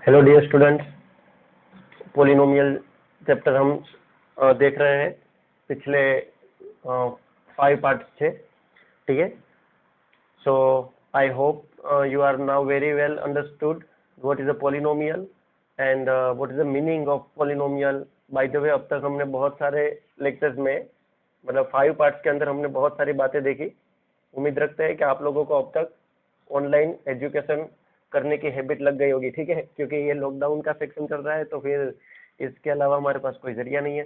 Hello dear students, polynomial chapter हम देख रहे हैं। पिछले 5 पार्ट्स थे, ठीक है। So I hope you are now very well understood what is a polynomial and what is the meaning of polynomial. By the way, अब तक हमने बहुत सारे लेक्चर्स में, मतलब 5 पार्ट्स के अंदर हमने बहुत सारी बातें देखी। उम्मीद रखते हैं कि आप लोगों को अब तक ऑनलाइन एजुकेशन करने की हैबिट लग गई होगी, ठीक है, क्योंकि ये लॉकडाउन का सेक्शन चल रहा है, तो फिर इसके अलावा हमारे पास कोई जरिया नहीं है।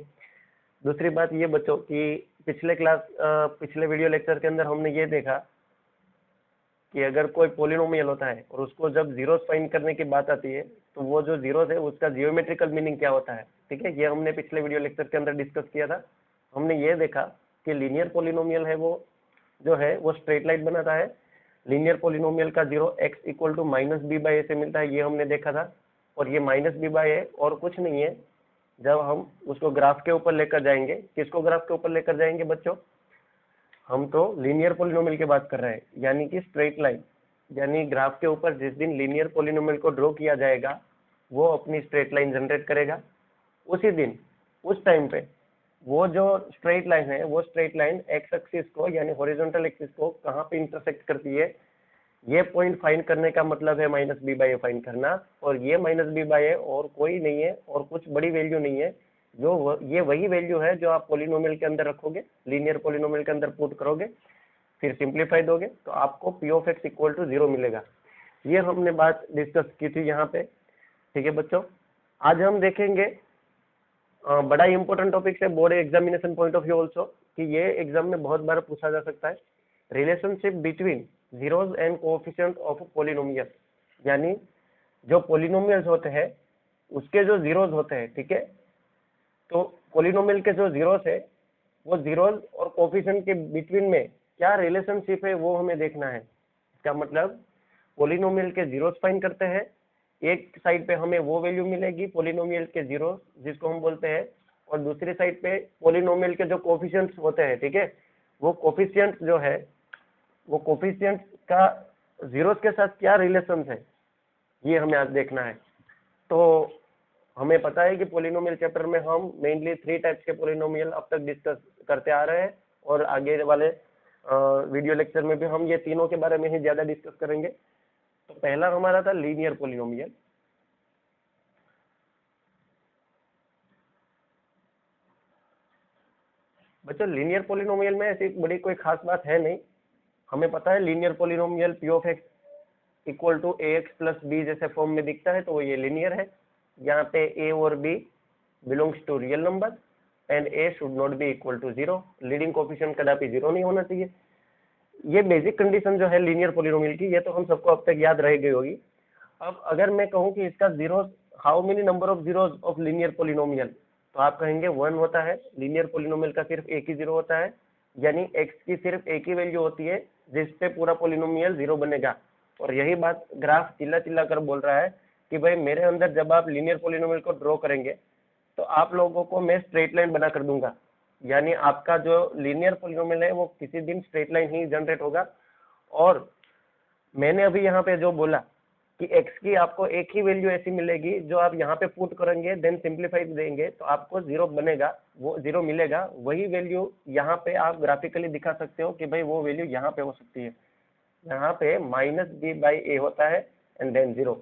दूसरी बात ये बच्चों कि पिछले वीडियो लेक्चर के अंदर हमने ये देखा कि अगर कोई पोलिनोमियल होता है और उसको जब जीरोस फाइंड करने की बात आती है, तो वो जो जीरोस है उसका जियोमेट्रिकल मीनिंग क्या होता है, ठीक है। ये हमने पिछले वीडियो लेक्चर के अंदर डिस्कस किया था। हमने ये देखा कि लीनियर पोलिनोमियल है वो जो है वो स्ट्रेट लाइन बनाता है। लीनियर पोलिनोमियल का zero x equal to minus B by A से मिलता है, ये हमने देखा था। और ये माइनस बी बाई ए और कुछ नहीं है। जब हम उसको ग्राफ के ऊपर लेकर जाएंगे, किसको ग्राफ के ऊपर लेकर जाएंगे बच्चों? हम तो लीनियर पोलिनोमियल की बात कर रहे हैं, यानी कि स्ट्रेट लाइन। यानी ग्राफ के ऊपर जिस दिन लीनियर पोलिनोमियल को ड्रॉ किया जाएगा, वो अपनी स्ट्रेट लाइन जनरेट करेगा। उसी दिन, उस टाइम पे वो जो स्ट्रेट लाइन है, वो स्ट्रेट लाइन एक्स एक्सिस को यानी हॉरिजॉन्टल एक्सिस को कहाँ पे इंटरसेक्ट करती है, ये पॉइंट फाइंड करने का मतलब है minus B by a find करना। और ये माइनस बी बाई ए और कोई नहीं है और कुछ बड़ी वैल्यू नहीं है, ये वही वैल्यू है जो आप पोलिनोमियल के अंदर रखोगे, लीनियर पोलिनोमियल के अंदर पुट करोगे, फिर सिंप्लीफाई दोगे तो आपको P of X equal to 0 मिलेगा। ये हमने बात डिस्कस की थी यहाँ पे, ठीक है बच्चों। आज हम देखेंगे बड़ा इंपॉर्टेंट टॉपिक है board examination point of view also, कि ये एग्जाम में बहुत बार पूछा जा सकता है। Relationship between zeros and coefficient of polynomial, यानी जो पोलिनोमियल्स होते हैं उसके जो जीरोस होते हैं, ठीक है। तो पोलिनोमियल के जो जीरोस है, वो जीरोस और कोएफिशिएंट के बिटवीन में क्या रिलेशनशिप है वो हमें देखना है। इसका मतलब पोलिनोमियल के जीरोस फाइंड करते हैं, एक साइड पे हमें वो वैल्यू मिलेगी पोलिनोमियल के जीरो जिसको हम बोलते हैं, और दूसरी साइड पे पोलिनोमियल के जो कोएफिशिएंट्स होते हैं, ठीक है, वो कोएफिशिएंट्स जो है वो कोएफिशिएंट्स का जीरोस के साथ क्या रिलेशन है, ये हमें आज देखना है। तो हमें पता है कि पोलिनोमियल चैप्टर में हम मेनली 3 टाइप्स के पोलिनोमियल अब तक डिस्कस करते आ रहे हैं, और आगे वाले वीडियो लेक्चर में भी हम ये तीनों के बारे में ही ज्यादा डिस्कस करेंगे। तो पहला हमारा था लीनियर पोलिनोमियल। बच्चों, लीनियर पोलिनोमियल में ऐसी बड़ी कोई खास बात है नहीं। हमें पता है linear polynomial P of X equal to a X plus b जैसे फॉर्म में दिखता है, तो वो ये लीनियर है। यहाँ पे ए और b belongs to real number and a should not be equal to 0। Leading coefficient कदापि 0 नहीं होना चाहिए। ये बेसिक कंडीशन जो है लीनियर पोलिनोमियल की, ये तो हम सबको अब तक याद रह गई होगी। अब अगर मैं कहूँ कि इसका zero, how many number of zeros of linear polynomial, तो आप कहेंगे 1 होता है। लीनियर पोलिनोमियल का सिर्फ एक ही 0 होता है, यानी x की सिर्फ एक ही वैल्यू होती है जिसपे पूरा पोलिनोमियल 0 बनेगा। और यही बात ग्राफ चिल्ला चिल्ला कर बोल रहा है कि भाई मेरे अंदर जब आप लीनियर पोलिनोमियल को ड्रॉ करेंगे तो आप लोगों को मैं स्ट्रेट लाइन बना कर दूंगा, यानी आपका जो लीनियर पोलिनोमियल है वो किसी दिन स्ट्रेट लाइन ही जनरेट होगा। और मैंने अभी यहाँ पे जो बोला कि x की आपको एक ही वैल्यू ऐसी मिलेगी जो आप यहाँ पे पुट करेंगे, देन सिंप्लीफाई देंगे तो आपको 0 बनेगा, वो 0 मिलेगा। वही वैल्यू यहाँ पे आप ग्राफिकली दिखा सकते हो कि भाई वो वैल्यू यहाँ पे हो सकती है। यहाँ पे माइनस बी बाई ए होता है एंड देन 0,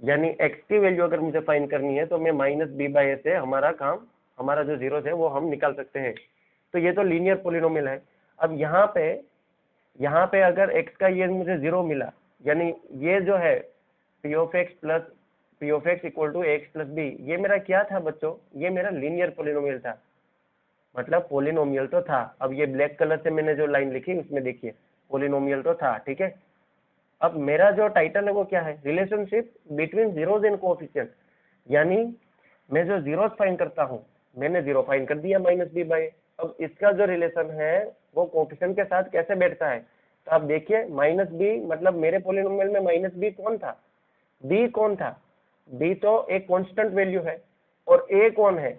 यानी x की वैल्यू अगर मुझे फाइंड करनी है तो मैं माइनस बी बाई ए से हमारा काम, हमारा जो जीरोस है वो हम निकाल सकते हैं। तो ये तो लीनियर पोलिनोमियल है। अब यहाँ पे अगर x का ये मुझे 0 मिला, यानी ये जो है P of X plus P of X equal to x plus B, ये मेरा क्या था बच्चों? ये मेरा लीनियर पोलिनोमियल था, मतलब पोलिनोमियल तो था। अब ये ब्लैक कलर से मैंने जो लाइन लिखी उसमें देखिए पोलिनोमियल तो था, ठीक है। अब मेरा जो टाइटल है वो क्या है? Relationship between zeros and coefficient, यानी मैं जो जीरोस फाइंड करता हूँ, मैंने 0 फाइंड कर दिया माइनस बी बाई। अब इसका जो रिलेशन है वो कोएफिशिएंट के साथ कैसे बैठता है, तो आप देखिए माइनस बी, मतलब मेरे पोलिनोमियल में माइनस बी कौन था? बी कौन था? बी तो एक कांस्टेंट वैल्यू है। और ए कौन है?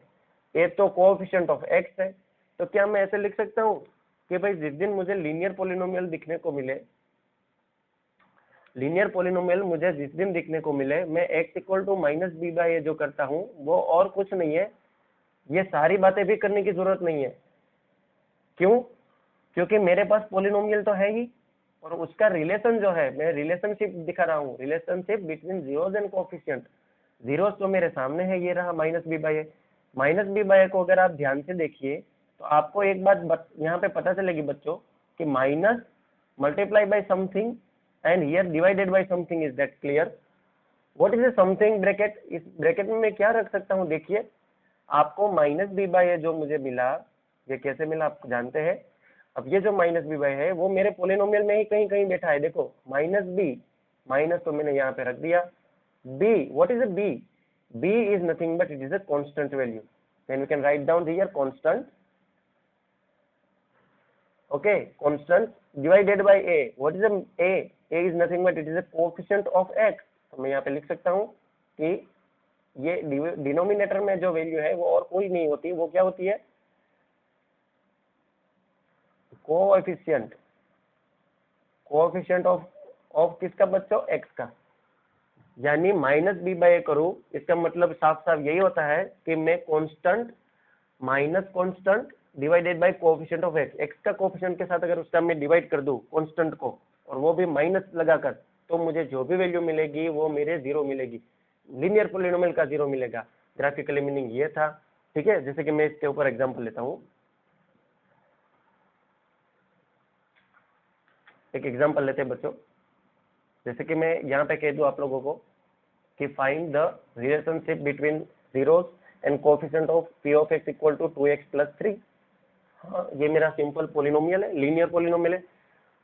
ए तो कोएफिशिएंट ऑफ एक्स है। तो क्या मैं ऐसे लिख सकता हूँ कि भाई जिस दिन मुझे लीनियर पोलिनोमियल दिखने को मिले, लीनियर पोलिनोमियल मुझे जिस दिन दिखने को मिले, मैं x equal to minus B by A जो करता हूँ वो और कुछ नहीं है, ये सारी बातें भी करने की जरूरत नहीं है। क्यों? क्योंकि मेरे पास पोलिनोमियल तो है ही, और उसका रिलेशन जो है, मैं रिलेशनशिप दिखा रहा हूँ, relationship between zeros and coefficient. Zeros तो मेरे सामने है, ये रहा minus B by A. Minus B by A को अगर आप ध्यान से देखिए तो आपको एक बात यहाँ पे पता चलेगी बच्चों कि minus multiply by something and here divided by something, is that clear? What is A something bracket? इस ब्रैकेट में मैं क्या रख सकता हूँ? देखिए, आपको माइनस बी बाई ए जो मुझे मिला, ये कैसे मिला आप जानते हैं। अब ये जो माइनस बी बाई है वो मेरे पोलिनोमियल में ही कहीं कहीं बैठा है। देखो माइनस बी, माइनस तो मैंने यहाँ पे रख दिया। B, what is a b? B is nothing but it is a constant value, then we can write down here constant, okay, constant divided by a. What is a? A is nothing but it is a coefficient of X. तो मैं यहाँ पे लिख सकता हूँ कि ये denominator में जो वैल्यू है वो और कोई नहीं होती, वो क्या होती है? कोएफिशिएंट। कोएफिशिएंट ऑफ किसका बच्चों? एक्स का। यानी माइनस बी बाई ए करूँ, इसका मतलब साफ साफ यही होता है कि मैं constant minus constant divided bye coefficient of x, x का कोएफिशिएंट के साथ अगर उसका मैं डिवाइड कर दूं कांस्टेंट को, और वो भी माइनस लगाकर, तो मुझे जो भी वैल्यू मिलेगी वो मेरे जीरो मिलेगी, लीनियर पोलिनोमियल का जीरो मिलेगा। ग्राफिकली मीनिंग ये था, ठीक है। जैसे कि मैं इसके ऊपर एग्जांपल लेता हूँ, एक एग्जांपल लेते हैं बच्चों। जैसे कि मैं यहाँ पे कह दूं आप लोगों को कि find the relationship between zeros and coefficient of P of X equal to 2x plus 3। हाँ, ये मेरा सिंपल पोलिनोमियल है, लीनियर पोलिनोमियल है।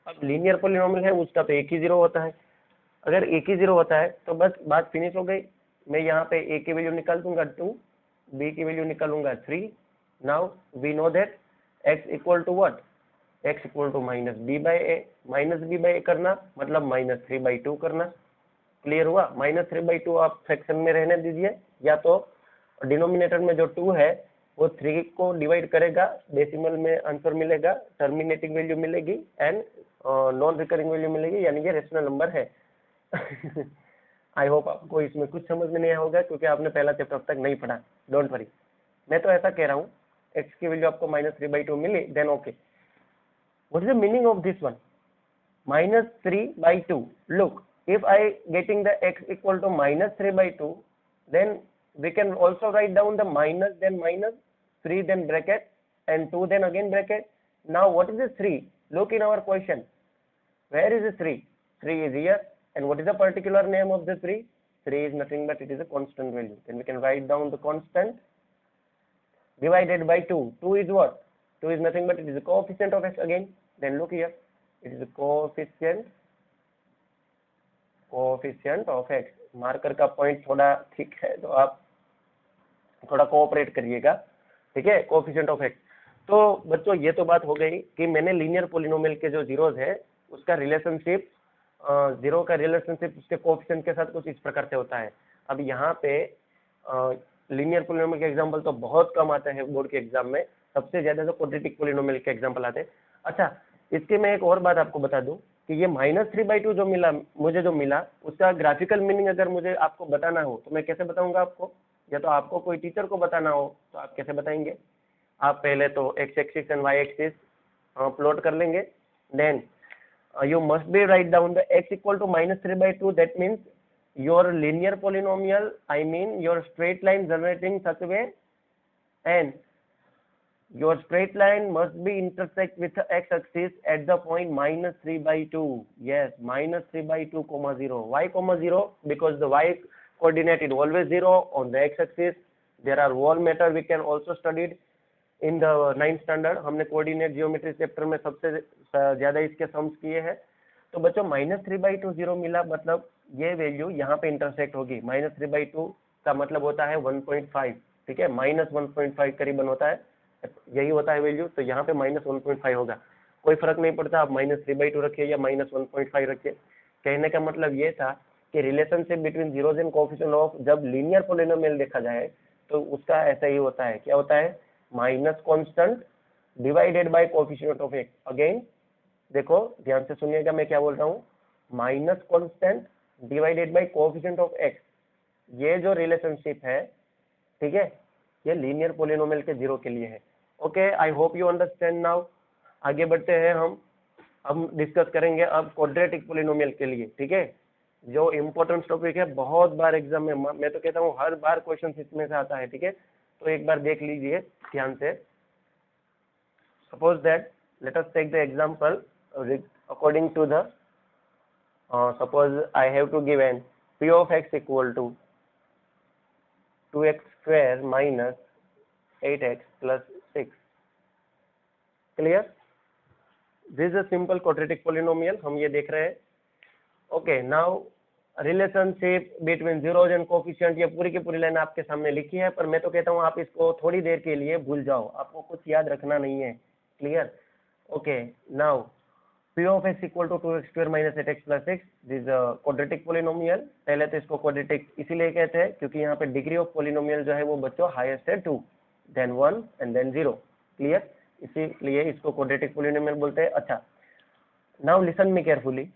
अब लीनियर पोलिनोमियल है, उसका तो एक ही जीरो होता है। अगर एक ही जीरो होता है तो बस बात फिनिश हो गई। मैं यहाँ पे a की वैल्यू निकाल दूंगा 2, b की वैल्यू निकालूंगा 3। Now we know that x equal to what? x equal to minus B by A. Minus B by A करना मतलब माइनस 3/2 करना। क्लियर हुआ? माइनस 3/2 आप फ्रैक्शन में रहने दीजिए, या तो डिनोमिनेटर में जो 2 है वो 3 को डिवाइड करेगा, डेसिमल में आंसर मिलेगा, टर्मिनेटिंग वैल्यू मिलेगी एंड नॉन रिकरिंग वैल्यू मिलेगी, यानी ये रेशनल नंबर है। आई होप आपको इसमें कुछ समझ में नहीं आया होगा, क्योंकि आपने पहला चैप्टर अब तक नहीं पढ़ा। डोंट वरी, मैं तो ऐसा कह रहा हूँ, एक्स की वैल्यू आपको माइनस 3/2 मिली, then okay. What is the meaning of this one? minus 3/2. Look, if I getting the x equal to minus 3/2, then we can also write down the minus, then minus 3, then bracket, and 2, then again bracket. Now what is the 3? Look in our question, where is the 3? 3 is here, and what is the particular name of the 3? 3 is nothing but it is a constant value. Then we can write down the constant divided by 2. 2 is what? 2 is nothing but it is a coefficient of x again. Then look here, it is a coefficient of x। Marker का point थोड़ा ठीक है तो आप थोड़ा cooperate करिएगा, ठीक है। Coefficient of X. तो बच्चों ये तो बात हो गई कि मैंने लीनियर पोलिनोमियल के जो जीरोस है उसका रिलेशनशिप, जीरो का रिलेशनशिप उसके कोएफिशिएंट के साथ कुछ इस प्रकार से होता है। अब यहाँ पे लीनियर पोलिनोमियल के एग्जाम्पल तो बहुत कम आते हैं बोर्ड के एग्जाम में, सबसे ज्यादा तो क्वाड्रेटिक पोलिनोमियल के एग्जाम्पल आते हैं। अच्छा, इसके मैं एक और बात आपको बता दूं कि ये माइनस 3/2 जो मिला मुझे, जो मिला उसका ग्राफिकल मीनिंग अगर मुझे आपको बताना हो तो मैं कैसे बताऊंगा आपको, या तो आपको कोई टीचर को बताना हो तो आप कैसे बताएंगे? आप पहले तो X axis and Y axis plot कर लेंगे, then you must be write down the x equal to minus 3/2. That means your linear polynomial, I mean your straight line generating such a way, and your straight line must be intersect with the x axis at the point minus 3/2. Yes, minus 3/2 comma 0. Why comma 0? Because the y coordinate is always 0 on the x axis. There are wall meter we can also studied in the 9th standard। हमने coordinate geometry chapter में सबसे ज्यादा इसके sums किए हैं। तो बच्चों minus 3/2 0 मिला, मतलब ये वैल्यू यहाँ पे इंटरसेक्ट होगी। माइनस 3/2 का मतलब होता है 1.5, ठीक है, माइनस 1.5 करीबन होता है, यही होता है वैल्यू। तो यहाँ पे माइनस 1.5 होगा, कोई फर्क नहीं पड़ता आप माइनस 3/2 रखिए या माइनस 1.5 रखिए। कहने का मतलब ये था कि relationship between zeros and coefficient of जब लीनियर पोलिनोमियल देखा जाए तो उसका ऐसा ही होता है। क्या होता है? Minus constant divided bye coefficient of x. Again देखो ध्यान से सुनिएगा मैं क्या बोल रहा हूँ, minus constant divided bye coefficient of x, ये जो रिलेशनशिप है, ठीक है, ये लीनियर पॉलिनोमियल के जीरो के लिए है। Okay, I hope you understand now. आगे बढ़ते हैं, हम डिस्कस करेंगे अब क्वाड्रेटिक पॉलिनोमियल के लिए, ठीक है, जो इम्पोर्टेंट टॉपिक है, बहुत बार एग्जाम में, मैं तो कहता हूँ हर बार क्वेश्चन इसमें से आता है, ठीक है, तो एक बार देख लीजिए ध्यान से। Suppose that let us take the example according to the suppose I have to give an p of x equal to 2x square minus 8x plus 6. Clear? This is a simple quadratic polynomial, हम ये देख रहे हैं। Okay, now relationship between zeros and coefficient, ये पूरी की पूरी line आपके सामने लिखी है, पर मैं तो कहता हूँ आप इसको थोड़ी देर के लिए भूल जाओ, आपको कुछ याद रखना नहीं है। Clear? Okay, now p of x equal to 2x square minus 8x plus 6, this is a quadratic polynomial। पहले तो इसको quadratic इसीलिए कहते हैं क्योंकि यहाँ पे डिग्री ऑफ पोलिनोमियल जो है वो बच्चों हाईएस्ट है 2, then 1 and then 0। क्लियर? इसीलिए इसको quadratic polynomial बोलते हैं। अच्छा, नाउ लिसन मी केयरफुली,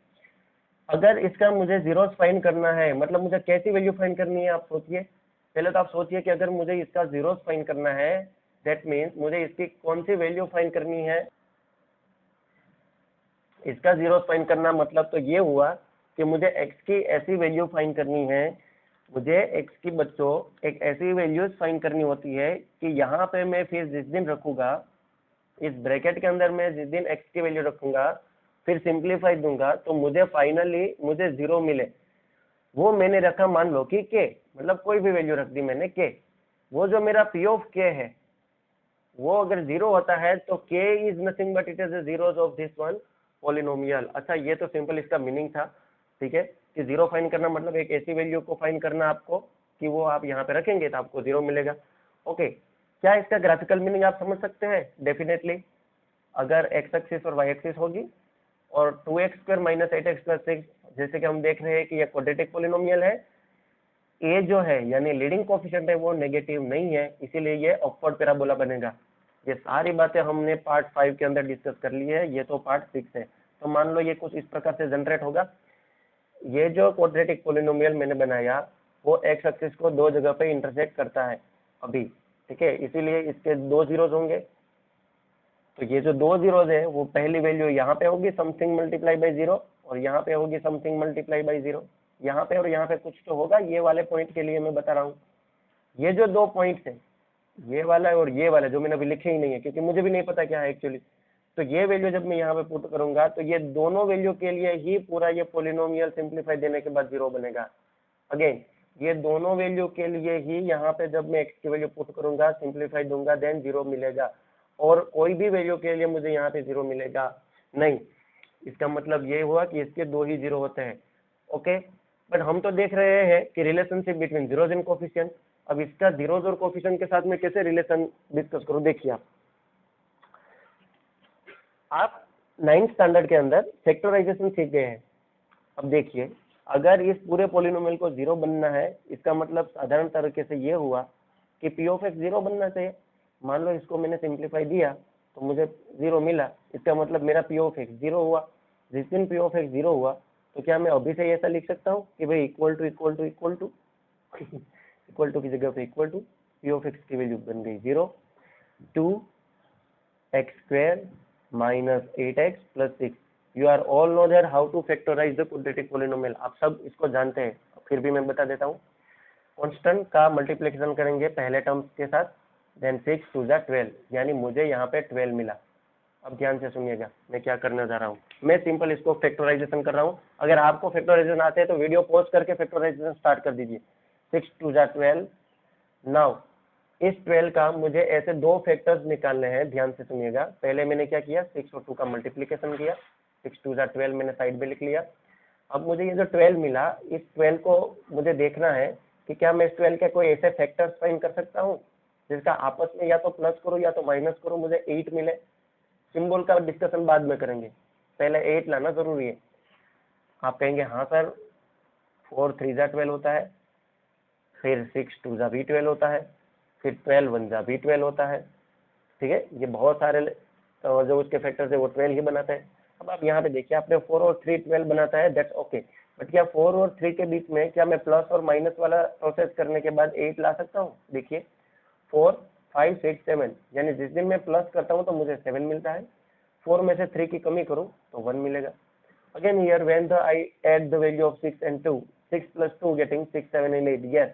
अगर इसका मुझे जीरोस फाइंड करना है, मतलब मुझे कैसी वैल्यू फाइंड करनी है, आप सोचिए। पहले तो आप सोचिए कि अगर मुझे इसका जीरोस फाइंड करना है, दैट मीन्स मुझे इसकी कौन सी वैल्यू फाइंड करनी है। इसका जीरो फाइंड करना मतलब तो ये हुआ कि मुझे x की ऐसी वैल्यू फाइंड करनी है, मुझे x की बच्चों एक ऐसी वैल्यू फाइंड करनी होती है कि यहाँ पे मैं फिर जिस दिन रखूंगा, इस ब्रैकेट के अंदर मैं जिस दिन x की वैल्यू रखूंगा, फिर सिंप्लीफाई दूंगा, तो मुझे फाइनली मुझे जीरो मिले। वो मैंने रखा, मान लो कि k, मतलब कोई भी वैल्यू रख दी मैंने k, वो जो मेरा p ऑफ k है वो अगर जीरो होता है तो k is nothing but it is the zeros of this one polynomial. अच्छा, ये तो सिंपल इसका मीनिंग था, ठीक है, कि जीरो फाइंड करना मतलब एक ऐसी वैल्यू को फाइंड करना आपको कि वो आप यहाँ पे रखेंगे तो आपको जीरो मिलेगा। ओके, क्या इसका ग्राफिकल मीनिंग आप समझ सकते हैं? डेफिनेटली, अगर एक्स एक्सिस और वाई एक्सिस होगी और 2x square minus 8x plus 6, जैसे कि हम देख रहे हैं कि ये क्वाड्रेटिक पॉलिनोमियल है, ए जो है यानी लीडिंग कोएफिशिएंट है वो नेगेटिव नहीं है, इसीलिए ये अपवर्ड पैराबोला बनेगा। ये सारी बातें हमने पार्ट 5 के अंदर डिस्कस कर ली है, ये तो पार्ट 6 है। तो मान लो ये कुछ इस प्रकार से जनरेट होगा। ये जो क्वाड्रेटिक पॉलिनोमियल मैंने बनाया वो एक्स एक्सिस को दो जगह पे इंटरसेक्ट करता है अभी, ठीक है, इसीलिए इसके दो जीरोज होंगे। तो ये जो दो जीरोज है वो पहली वैल्यू यहाँ पे होगी समथिंग मल्टीप्लाई बाई जीरो, और यहाँ पे होगी समथिंग मल्टीप्लाई बाई जीरो। यहाँ पे और यहाँ पे कुछ तो होगा, ये वाले पॉइंट के लिए मैं बता रहा हूँ। ये जो दो पॉइंट्स है, ये वाला और ये वाला, जो मैंने अभी लिखे ही नहीं है क्योंकि मुझे भी नहीं पता क्या है एक्चुअली, तो ये वैल्यू जब मैं यहाँ पे पुट करूंगा तो ये दोनों वैल्यू के लिए ही पूरा ये पॉलिनोमियल सिंप्लीफाई देने के बाद जीरो बनेगा। अगेन, ये दोनों वैल्यू के लिए ही यहाँ पे जब मैं x की वैल्यू पुट करूंगा, सिंप्लीफाई दूंगा, देन जीरो मिलेगा, और कोई भी वैल्यू के लिए मुझे यहाँ पे जीरो मिलेगा नहीं। इसका मतलब ये हुआ कि इसके दो ही जीरो होते हैं। ओके, बट हम तो देख रहे हैं कि relationship between zeros and coefficient. अब इसका जीरोज और कोफिशिएंट के साथ में कैसे रिलेशन डिस्कस करूं, देखिए आप 9th स्टैंडर्ड के अंदर फैक्टराइजेशन सीख गए हैं। अब देखिए, अगर इस पूरे पॉलिनोमियल को जीरो बनना है, इसका मतलब साधारण तरीके से ये हुआ कि p ऑफ x जीरो बनना चाहिए। मान लो इसको मैंने सिंप्लीफाई दिया तो मुझे जीरो मिला, इसका मतलब मेरा p ऑफ x जीरो हुआ। जिस दिन p ऑफ x जीरो हुआ तो क्या मैं अभी से ऐसा लिख सकता हूँ कि भाई equal to equal to equal to equal to की जगह पे equal to p of x की वैल्यू बन गई zero, 2x square minus 8x plus 6। You are all know that how to factorize the quadratic polynomial, आप सब इसको जानते हैं, फिर भी मैं बता देता हूँ। कांस्टेंट का मल्टीप्लिकेशन करेंगे पहले टर्म्स के साथ, देन 6 टू द 12, यानी मुझे यहाँ पे 12 मिला। अब ध्यान से सुनिएगा मैं क्या करने जा रहा हूँ, मैं सिंपल इसको फैक्टराइजेशन कर रहा हूँ। अगर आपको फैक्टराइजेशन आते हैं तो वीडियो पॉज करके फैक्टराइजेशन स्टार्ट कर दीजिए। 6 टू द 12, नाउ इस 12 का मुझे ऐसे दो फैक्टर्स निकालने हैं, ध्यान से सुनिएगा। पहले मैंने क्या किया, 6 और 2 का मल्टीप्लिकेशन किया, 6 टू द 12 मैंने साइड में लिख लिया। अब मुझे ये जो 12 मिला, इस 12 को मुझे देखना है कि क्या मैं इस 12 के कोई ऐसे फैक्टर्स फाइंड कर सकता हूँ जिसका आपस में या तो प्लस करूँ या तो माइनस करूँ, मुझे 8 मिले। सिंबल का डिस्कशन बाद में करेंगे, पहले 8 लाना जरूरी है। आप कहेंगे हाँ सर, 4 3 जा 12 होता है, फिर 6 2 जा भी 12 होता है, फिर 12 1 जा भी 12 होता है, ठीक है, ये बहुत सारे जो उसके फैक्टर्स है वो 12 ही बनाते हैं। अब आप यहाँ पे देखिए, आपने 4 और 3 12 बनाता है, दैट्स ओके, बट क्या 4 और 3 के बीच में क्या मैं प्लस और माइनस वाला प्रोसेस करने के बाद 8 ला सकता हूँ? देखिए 4 5 6 7, यानी जिस दिन मैं प्लस करता हूँ तो मुझे 7 मिलता है, 4 में से 3 की कमी करूँ तो 1 मिलेगा। Again here when I add the value of 6 and 2, 6 plus 2 getting 6, 7 and 8. Yes,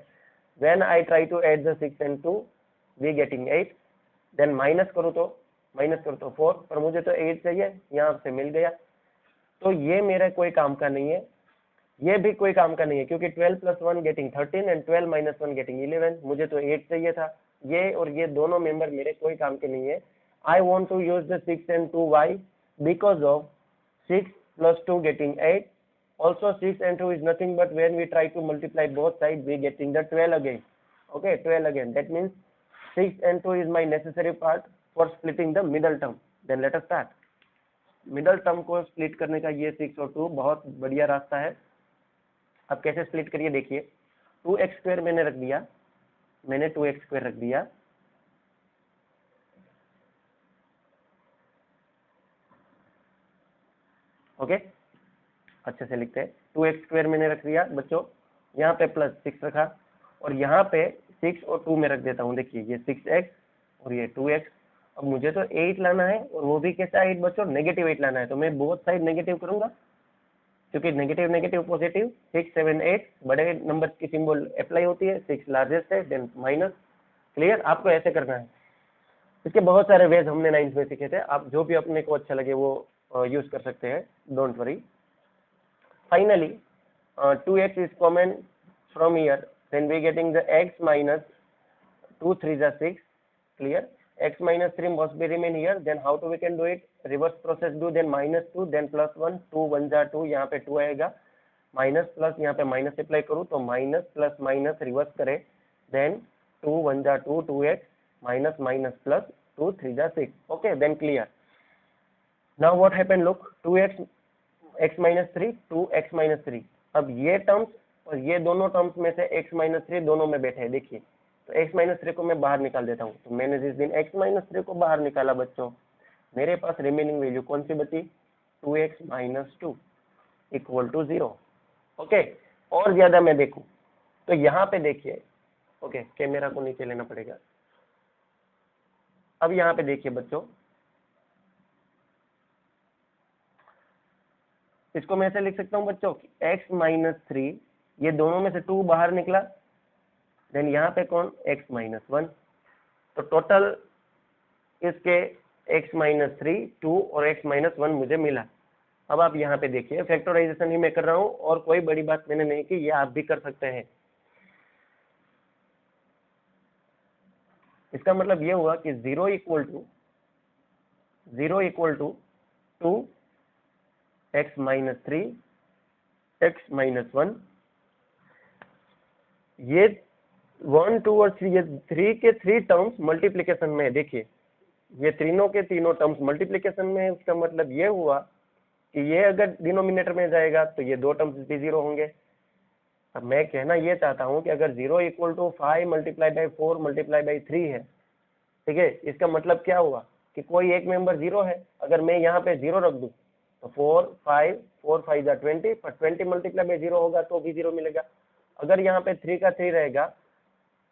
when I try to add the 6 and 2, we getting 8. Then minus करूँ तो 4, पर मुझे तो 8 चाहिए, यहाँ से मिल गया। तो ये मेरा कोई काम का नहीं है, ये भी कोई काम का नहीं है, क्योंकि 12 plus 1 getting 13 and 12 minus 1 getting 11। मुझे तो 8 चाहिए था। ये और ये दोनों मेंबर मेरे कोई काम के नहीं है। I want to use the 6 and 2, why? Because of 6 plus 2 getting 8. Also 6 and 2 is nothing but when we try to multiply both sides, we getting the 12 again. Okay, 12 again. That means 6 and 2 is my necessary part for splitting the middle term. Then let us start. Middle term को split करने का ये 6 और 2 बहुत बढ़िया रास्ता है। अब कैसे स्प्लिट करिए, देखिए 2x² मैंने रख दिया, मैंने 2x² रख दिया। ओके, अच्छे से लिखते हैं। 2x² मैंने रख दिया बच्चों, यहाँ पे प्लस 6 रखा, और यहाँ पे 6 और 2 में रख देता हूँ। देखिए ये 6x और ये 2x। अब मुझे तो 8 लाना है, और वो भी कैसा 8 बच्चों? नेगेटिव 8 लाना है। तो मैं बोथ साइड नेगेटिव करूंगा, क्योंकि नेगेटिव नेगेटिव पॉजिटिव, 6 7 8 बड़े नंबर की सिंबल अप्लाई होती है, 6 लार्जेस्ट है, देन माइनस। क्लियर? आपको ऐसे करना है। इसके बहुत सारे वेज हमने 9th में सीखे थे, आप जो भी अपने को अच्छा लगे वो यूज कर सकते हैं, don't worry. Finally 2x is common from here, then we getting the x minus 2 3 is 6. Clear? X minus 3 must be remain here. Then how to we can do it? Reverse process do, then minus 2, then plus 1, 2 1 जा 2, यहाँ पे 2 आएगा, minus plus यहाँ पे minus apply करूँ तो minus plus minus reverse करे, then 2 1 जा 2, 2x माइनस माइनस प्लस 2 3 जा 6. Okay, then clear. Now what happened? Look, 2x x minus 3, 2x minus 3. अब ये टर्म्स और ये दोनों टर्म्स में से x minus 3 दोनों में बैठे हैं। देखिए, तो x minus 3 को मैं बाहर निकाल देता हूँ। तो मैंने जिस दिन x minus 3 को बाहर निकाला बच्चों, मेरे पास रिमेनिंग वैल्यू कौन सी बची? 2x minus 2 equal to 0। Okay, और ज्यादा मैं देखूं तो यहाँ पे देखिए, ओके कैमरा को नीचे लेना पड़ेगा। अब यहाँ पे देखिए बच्चों, इसको मैं ऐसे लिख सकता हूँ बच्चों कि x minus 3, ये दोनों में से 2 बाहर निकला, देन यहाँ पे कौन? x minus 1। तो टोटल इसके x minus 3, 2 और x minus 1 मुझे मिला। अब आप यहाँ पे देखिए, फैक्टराइजेशन ही मैं कर रहा हूँ और कोई बड़ी बात मैंने नहीं की, ये आप भी कर सकते हैं। इसका मतलब ये हुआ कि 0 equal to 2 x minus 3 x minus 1। ये 1 2 और 3, ये 3 के 3 टर्म्स मल्टीप्लीकेशन में, देखिए ये तीनों के तीनों टर्म्स मल्टीप्लीकेशन में। उसका मतलब ये हुआ कि ये अगर डिनोमिनेटर में जाएगा तो ये दो टर्म्स भी 0 होंगे। अब मैं कहना ये चाहता हूं कि अगर 0 equal to 5 multiply by 4 multiply by 3 है, ठीक है, इसका मतलब क्या हुआ कि कोई एक मेंबर 0 है। अगर मैं यहाँ पे 0 रख दूं तो 4 5 जा 20, पर 20 मल्टीप्लाई बाई 0 होगा तो भी 0 मिलेगा। अगर यहाँ पे 3 का 3 रहेगा,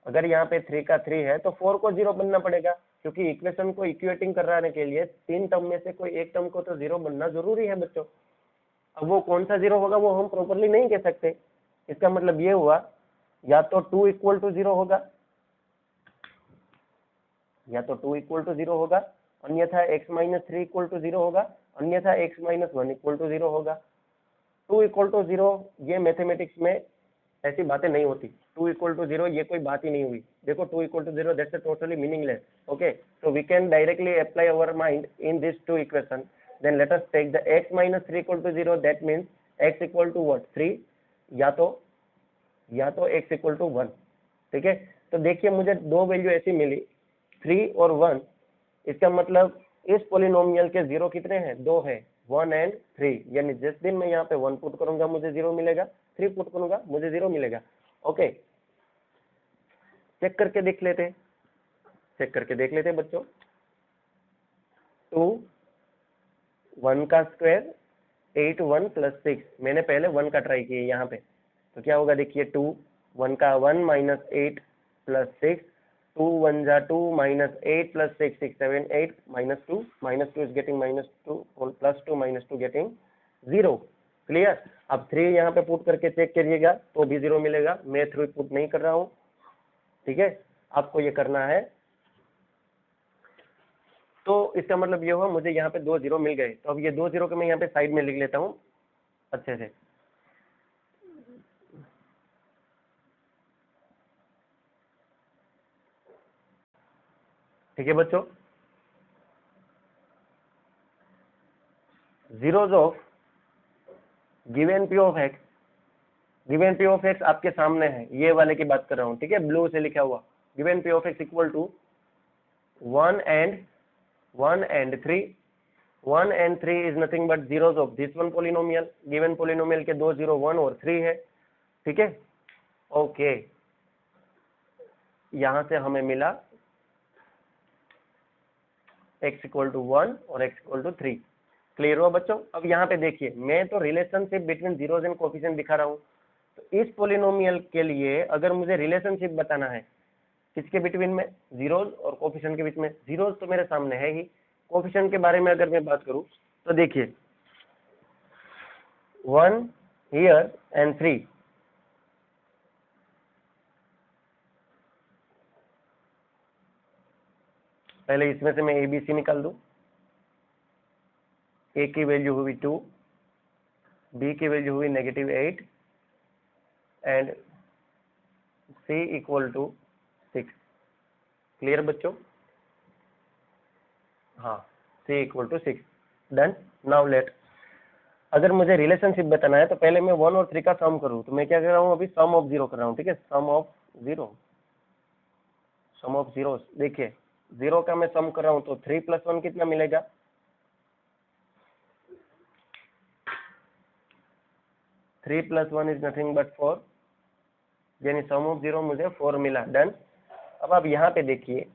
अगर यहाँ पे 3 का 3 है तो 4 को 0 बनना पड़ेगा, क्योंकि इक्वेशन को इक्वेटिंग कराने के लिए 3 टर्म में से कोई एक टर्म को तो 0 बनना जरूरी है बच्चों। अब वो कौन सा 0 होगा वो हम प्रॉपरली नहीं कह सकते। इसका मतलब ये हुआ या तो 2 इक्वल टू 0 होगा, या तो 2 इक्वल टू 0 होगा, अन्यथा x माइनस 3 इक्वल टू 0 होगा, अन्यथा x माइनस 1 इक्वल टू 0 होगा। 2 इक्वल टू 0, ये मैथमेटिक्स में ऐसी बातें नहीं होती। 2 इक्वल टू 0 ये कोई बात ही नहीं हुई। देखो 2 equal to 0 that's totally meaningless. Okay, so we can directly apply our mind in this two equation. Then let us take the x minus 3 equal to 0, that means x equal to what? 3, या तो x equal to 1। ठीक है, तो देखिए मुझे दो value ऐसी मिली, 3 और 1। इसका मतलब इस पोलिनोमियल के 0 कितने हैं? 2 है, 1 एंड 3। यानी जिस दिन मैं यहाँ पे 1 पुट करूंगा मुझे 0 मिलेगा, 3 पुट करूंगा मुझे 0 मिलेगा। ओके, चेक करके देख लेते बच्चों। 2 1 का स्क्वायर 8 1 प्लस 6, मैंने पहले 1 का ट्राई किया यहाँ पे, तो क्या होगा देखिए 2, 1 का 1 माइनस 8 प्लस 6, 2 1 जा 2 minus 8 plus 6 6 7 8 minus 2 is getting minus 2 plus 2 minus 2 getting 0। Clear. अब 3 यहाँ पे पुट करके चेक करिएगा तो भी 0 मिलेगा, मैं 3 पुट नहीं कर रहा हूँ, ठीक है, आपको ये करना है। तो इसका मतलब ये हुआ मुझे यहाँ पे 2 0 मिल गए, तो अब ये 2 0 को मैं यहाँ पे साइड में लिख लेता हूँ अच्छे से। ठीक है बच्चों, zeros of given P of x, given P of x आपके सामने है, ये वाले की बात कर रहा हूँ, ठीक है, ब्लू से लिखा हुआ given P of X equal to 1 and 3, 1 and 3 is nothing but zeros of this one polynomial, given polynomial के 2 0 1 और 3 है, ठीक है। ओके, यहां से हमें मिला x इक्वल टू 1 और x इक्वल टू 3। क्लियर हुआ बच्चों। अब यहाँ पे देखिए, मैं तो relationship between zeros and coefficient दिखा रहा हूँ, तो इस पोलिनोमियल के लिए अगर मुझे रिलेशनशिप बताना है किसके बिटवीन में, जीरोज और कोफिशिएंट के बीच में, जीरोज तो मेरे सामने है ही, कोफिशिएंट के बारे में अगर मैं बात करूं तो देखिए 1 हियर एंड 3, पहले इसमें से मैं एबीसी निकाल दूं, ए की वैल्यू हुई 2, बी की वैल्यू हुई -8 and C equal to 6। Clear बच्चों, हाँ, C equal to 6, done. Now let, अगर मुझे रिलेशनशिप बताना है तो पहले मैं 1 और 3 का सम करूं, तो मैं क्या कर रहा हूं, अभी सम ऑफ 0 कर रहा हूं, ठीक है, सम ऑफ जीरो। देखिए 0 का मैं सम कर रहा हूं तो 3 + 1 कितना मिलेगा, 3 + 1 इज नथिंग बट 4, यानी सम ऑफ 0 मुझे 4 मिला, डन। अब आप यहाँ पे देखिए,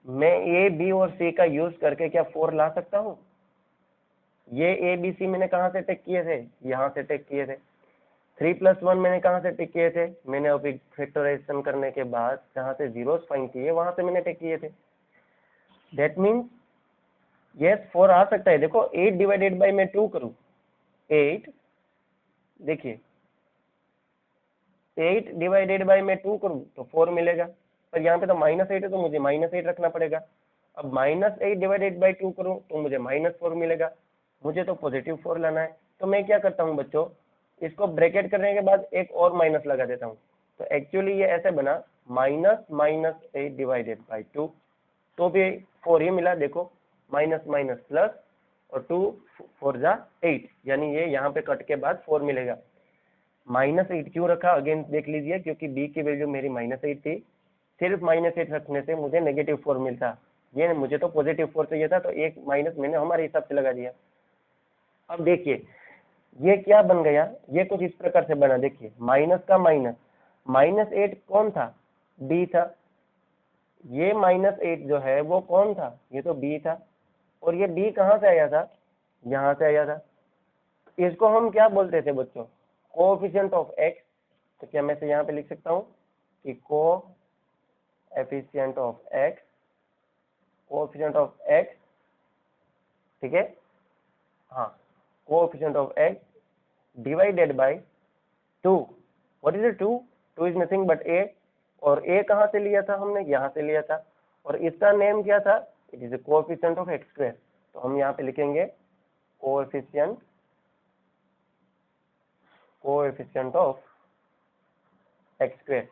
मैं ए बी और सी का यूज करके क्या 4 ला सकता हूँ, ये ए बी सी मैंने कहाँ से टेक किए थे, यहाँ से टेक किए थे। 3 + 1 मैंने कहाँ से टेक किए थे, मैंने अभी फैक्टराइजेशन करने के बाद जहाँ से जीरोस फाइंड किए वहां से मैंने टेक किए थे। दैट मीन्स यस 4 आ सकता है। देखो 8 डिवाइडेड बाई मैं 2 करूँ, 8, देखिए 8 डिवाइडेड बाई मैं 2 करूँ तो 4 मिलेगा, पर यहाँ पे तो -8 है तो मुझे -8 रखना पड़ेगा। अब -8 डिवाइडेड बाई 2 करूँ तो मुझे -4 मिलेगा, मुझे तो पॉजिटिव 4 लाना है। तो मैं क्या करता हूँ बच्चों, इसको ब्रैकेट करने के बाद एक और माइनस लगा देता हूँ, तो एक्चुअली ये ऐसे बना -8 डिवाइडेड बाई 2, तो भी 4 ही मिला। देखो माइनस माइनस प्लस और 2 4 जा 8, यानी ये यहाँ पे कट के बाद 4 मिलेगा। -8 क्यों रखा, अगेन देख लीजिए, क्योंकि बी की वैल्यू मेरी -8 थी, सिर्फ -8 रखने से मुझे -4 मिलता, ये मुझे तो +4 चाहिए था, तो एक माइनस मैंने हमारे हिसाब से लगा दिया। अब देखिए ये क्या बन गया, ये कुछ इस प्रकार से बना, देखिए माइनस का माइनस, -8 कौन था, बी था, ये -8 जो है वो कौन था, ये तो बी था, और ये बी कहाँ से आया था, यहाँ से आया था। इसको हम क्या बोलते थे बच्चों, कोएफिशिएंट ऑफ एक्स। तो क्या मैं से यहाँ पे लिख सकता हूँ कि coefficient of x, coefficient of x, ठीक है, हाँ, coefficient of x divided by 2। What is 2, 2 is nothing but A, और ए कहाँ से लिया था हमने, यहाँ से लिया था, और इसका नेम क्या था, it is coefficient of X square. तो हम यहाँ पे लिखेंगे कोएफिशिएंट ऑफ एक्स स्क्वायर।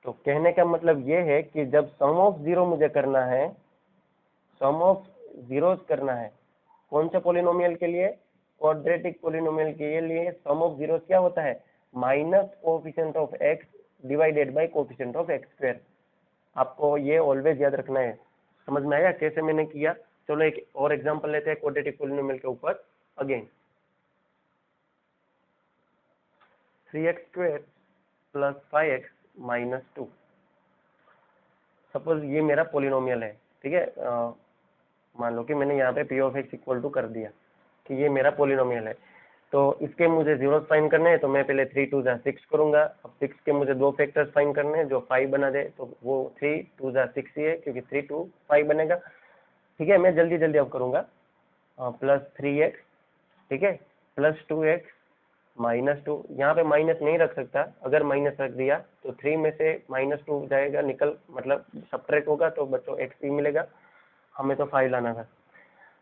तो कहने का मतलब ये है कि जब सम ऑफ 0 मुझे करना है, सम ऑफ जीरोस करना है, कौन से पोलिनोमियल के लिए, क्वाड्रेटिक पोलिनोमियल के लिए सम ऑफ जीरोस क्या होता है, minus coefficient of x divided bye coefficient of X square. आपको ये ऑलवेज याद रखना है। समझ में आया कैसे मैंने किया। चलो एक और एग्जांपल लेते हैं क्वाड्रेटिक पोलिनोमियल के ऊपर। अगेन 3x² + 5x - 2, सपोज ये मेरा पोलिनोमियल है, ठीक है, मान लो कि मैंने यहाँ पे P of X equal to कर दिया कि ये मेरा पोलिनोमियल है, तो इसके मुझे जीरोस फाइंड करने हैं, तो मैं पहले 3 2 जा 6 करूंगा। अब 6 के मुझे दो फैक्टर्स फाइंड करने हैं जो 5 बना दे, तो वो 3 2 जा 6 ही है, क्योंकि 3 2 5 बनेगा। ठीक है, मैं जल्दी जल्दी अब करूंगा। प्लस 3x, ठीक है, प्लस 2x माइनस 2, यहाँ पे माइनस नहीं रख सकता, अगर माइनस रख दिया तो 3 में से -2 जाएगा निकल, मतलब सब्ट्रैक्ट होगा, तो बच्चों x ही मिलेगा। हमें तो 5 लाना था।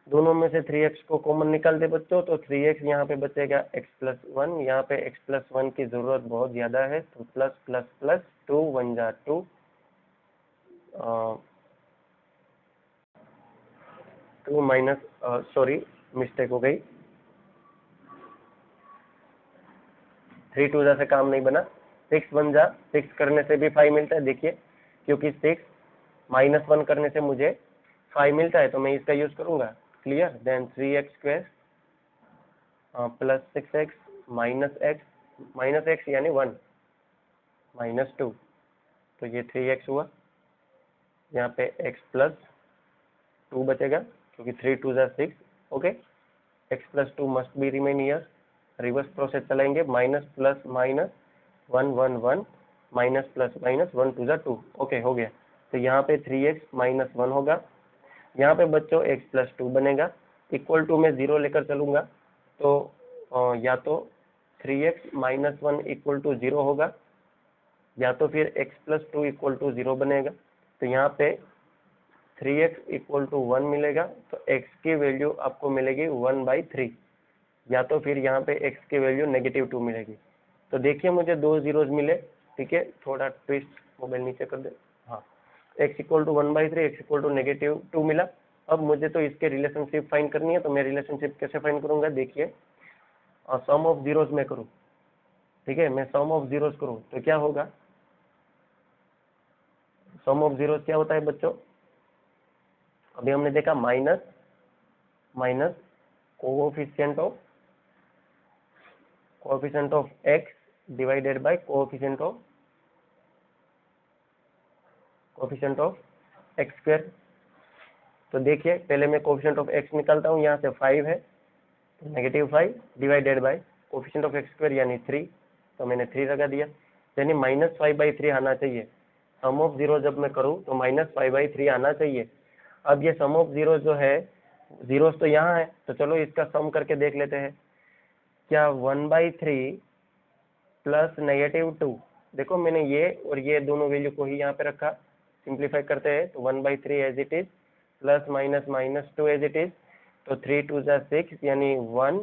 दोनों में से 3x को कॉमन निकाल दे बच्चों, तो 3x यहाँ पे बचेगा x+1, यहाँ पे x+1 की जरूरत बहुत ज्यादा है, तो प्लस प्लस प्लस 2 1 जा 2, 2 माइनस, सॉरी मिस्टेक हो गई, 3 2 जा से काम नहीं बना, 6 1 जा 6 करने से भी 5 मिलता है, देखिए, क्योंकि 6 -1 करने से मुझे 5 मिलता है, तो मैं इसका यूज करूंगा। Clear, then 3x² plus 6x minus x यानी 1 -2, तो ये 3x हुआ। यहाँ पे x+2 बचेगा, क्योंकि 3 2 जा 6, okay. x+2 must be remain here, reverse process चलाएंगे, minus plus minus 1 1 1 minus plus minus 1 2 जा 2, ओके हो गया। तो यहाँ पे 3x -1 होगा, यहाँ पे बच्चों x+2 बनेगा, इक्वल टू में 0 लेकर चलूंगा, तो या तो 3x -1 इक्वल टू 0 होगा, या तो फिर x+2 इक्वल टू 0 बनेगा। तो यहाँ पे 3x इक्वल टू 1 मिलेगा, तो x की वैल्यू आपको मिलेगी 1/3, या तो फिर यहाँ पे x की वैल्यू -2 मिलेगी। तो देखिए मुझे दो जीरोज मिले, ठीक है, थोड़ा ट्विस्ट, मोबाइल नीचे कर दे, हाँ, x equal to 1/3, x equal to -2 मिला। अब मुझे तो इसके रिलेशनशिप फाइंड करनी है, तो मैं रिलेशनशिप कैसे फाइंड करूंगा, देखिए, सम ऑफ जीरोज में करूँ, ठीक है, मैं सम ऑफ जीरोज करूँ तो क्या होगा, सम ऑफ जीरोज क्या होता है बच्चों, अभी हमने देखा minus minus coefficient of x divided by coefficient of x²। तो देखिए पहले मैं कोएफिशिएंट ऑफ x निकालता हूँ, यहाँ से 5 है, तो -5 divided by coefficient of x² यानी 3, तो मैंने 3 लगा दिया, यानी -5/3 आना चाहिए। सम ऑफ जीरो जब मैं करूँ तो -5/3 आना चाहिए। अब ये सम ऑफ जीरो जो है, जीरोस तो यहाँ है, तो चलो इसका सम करके देख लेते हैं। क्या 1/3 प्लस -2, देखो मैंने ये और ये दोनों वैल्यू को ही यहाँ पे रखा, सिंप्लीफाई करते हैं तो 1/3 as it is, plus minus -2 as it is, तो 3 2 जा 6 यानी 1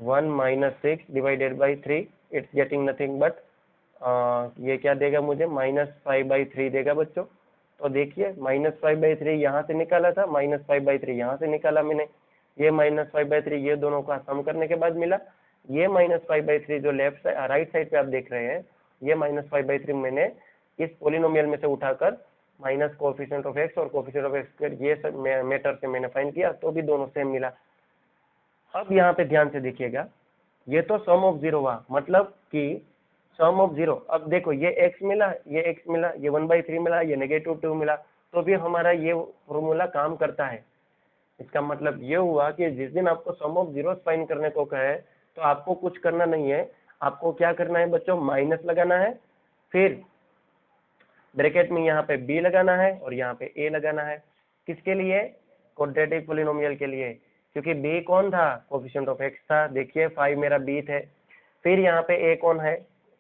-6 divided by 3, it's getting nothing but, ये क्या देगा मुझे, -5/3 देगा बच्चों। तो देखिए -5/3 यहाँ से निकाला था, -5/3 यहाँ से निकाला मैंने, ये -5/3 ये दोनों का सम करने के बाद मिला, ये -5/3 जो लेफ्ट साइड राइट साइड पे आप देख रहे हैं, ये -5/3 मैंने इस पोलिनोमियल में से उठाकर माइनस कोएफिशिएंट ऑफ x और कोएफिशिएंट ऑफ x² ये सब मेथड से मैंने फाइंड किया, तो भी दोनों सेम मिला। अब यहाँ पे ध्यान से देखिएगा, ये तो सम ऑफ जीरो हुआ, मतलब कि सम ऑफ जीरो, अब देखो ये x मिला, ये x मिला, ये 1/3 मिला, ये -2 मिला, तो भी हमारा ये फॉर्मूला काम करता है। इसका मतलब ये हुआ कि जिस दिन आपको सम ऑफ जीरो फाइंड करने को कहे, तो आपको कुछ करना नहीं है, आपको क्या करना है बच्चों, माइनस लगाना है, फिर ब्रैकेट में यहाँ पे b लगाना है और यहाँ पे a लगाना है, किसके लिए, क्वाड्रेटिक पोलिनोमियल के लिए, क्योंकि b कौन था, कोएफिशिएंट ऑफ x था, देखिए 5 मेरा b थे, फिर यहाँ पे a कौन है,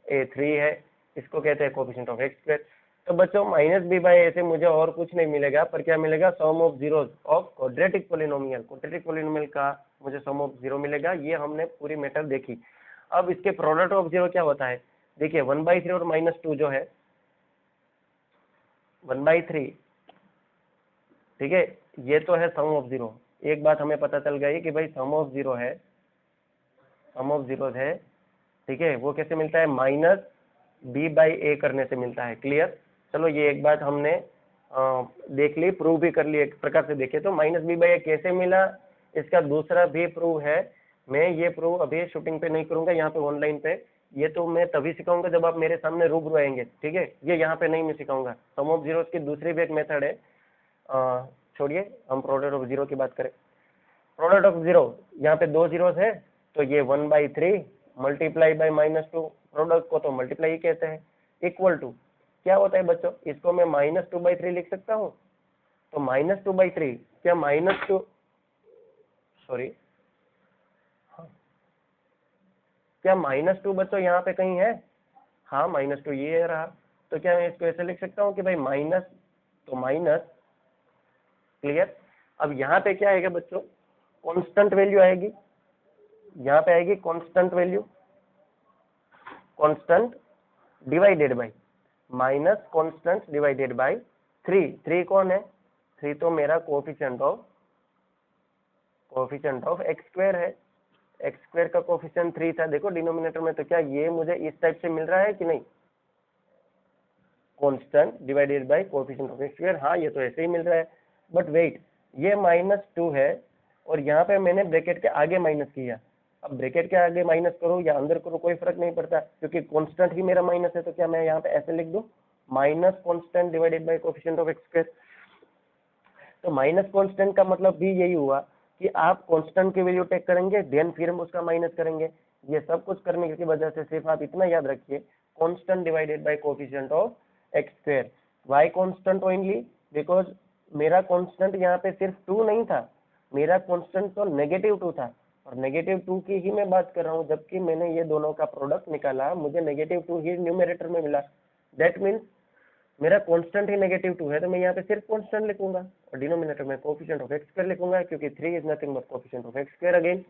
a 3 है, इसको कहते हैं कोएफिशिएंट ऑफ x²। तो बच्चों -b/a से मुझे और कुछ नहीं मिलेगा, पर क्या मिलेगा, sum of zeros of quadratic polynomial, quadratic polynomial का मुझे सम ऑफ जीरो मिलेगा। ये हमने पूरी मेथड देखी। अब इसके प्रोडक्ट ऑफ जीरो क्या होता है, देखिए 1/3 और -2 जो है 1/3, ठीक है, ये तो है सम ऑफ जीरो। एक बात हमें पता चल गई कि भाई सम ऑफ जीरो है, सम ऑफ जीरो है, ठीक है, वो कैसे मिलता है, -b/a करने से मिलता है। क्लियर, चलो ये एक बात हमने देख ली, प्रूव भी कर ली, एक प्रकार से देखे तो -b/a कैसे मिला, इसका दूसरा भी प्रूव है। मैं ये प्रूव अभी शूटिंग पे नहीं करूंगा, यहाँ पे ऑनलाइन पे, ये तो मैं तभी सिखाऊंगा जब आप मेरे सामने रूबरू आएंगे, ठीक है, ये यहाँ पे नहीं मैं सिखाऊंगा। सम ऑफ जीरोस की दूसरी भी एक मेथड है, छोड़िए, हम प्रोडक्ट ऑफ जीरो की बात करें। प्रोडक्ट ऑफ जीरो, यहाँ पे 2 जीरोस है तो ये 1/3 मल्टीप्लाई बाई -2, प्रोडक्ट को तो मल्टीप्लाई ही कहते हैं, इक्वल टू क्या होता है बच्चों, इसको मैं -2/3 लिख सकता हूँ। तो -2/3 क्या -2, सॉरी क्या -2 बच्चों यहाँ पे कहीं है? हाँ -2 ये रहा। तो क्या मैं इसको ऐसे लिख सकता हूँ कि भाई माइनस, तो माइनस, क्लियर। अब यहाँ पे क्या आएगा बच्चों, कांस्टेंट वैल्यू आएगी, यहाँ पे आएगी constant value, constant divided bye minus constant divided bye 3। 3 कौन है? 3 तो मेरा कोफिशिएंट ऑफ एक्स स्क्वायर है। एक्स स्क्वायर का कोफिशिएंट 3 था, देखो डिनोमिनेटर में। तो क्या ये मुझे इस टाइप से मिल रहा है कि नहीं, constant divided by coefficient of X square? हाँ, ये तो ऐसे ही मिल रहा है। बट वेट, ये -2 है और यहाँ पे मैंने ब्रैकेट के आगे माइनस किया। अब ब्रैकेट के आगे माइनस करो या अंदर करो कोई फर्क नहीं पड़ता, क्योंकि कांस्टेंट ही मेरा माइनस है। तो क्या मैं यहाँ पे ऐसे लिख दूं, minus constant divided by coefficient of X square? तो माइनस कांस्टेंट का मतलब भी यही हुआ कि आप कांस्टेंट की वैल्यू टेक करेंगे, देन फिर हम उसका माइनस करेंगे। ये सब कुछ करने की वजह से सिर्फ आप इतना याद रखिए, constant divided by coefficient of X square. Why constant only? Because मेरा कांस्टेंट यहाँ पे सिर्फ 2 नहीं था, मेरा कांस्टेंट तो -2 था, और -2 की ही मैं बात कर रहा हूँ। जबकि मैंने ये दोनों का प्रोडक्ट निकाला, मुझे -2 ही न्यूमरेटर में मिला। दैट मीन्स मेरा कांस्टेंट ही -2 है, तो मैं यहाँ पे सिर्फ कांस्टेंट लिखूंगा और डिनोमिनेटर में कोफिशिएंट ऑफ एक्स स्क्वायर लिखूंगा, क्योंकि 3 is nothing but coefficient of X square again.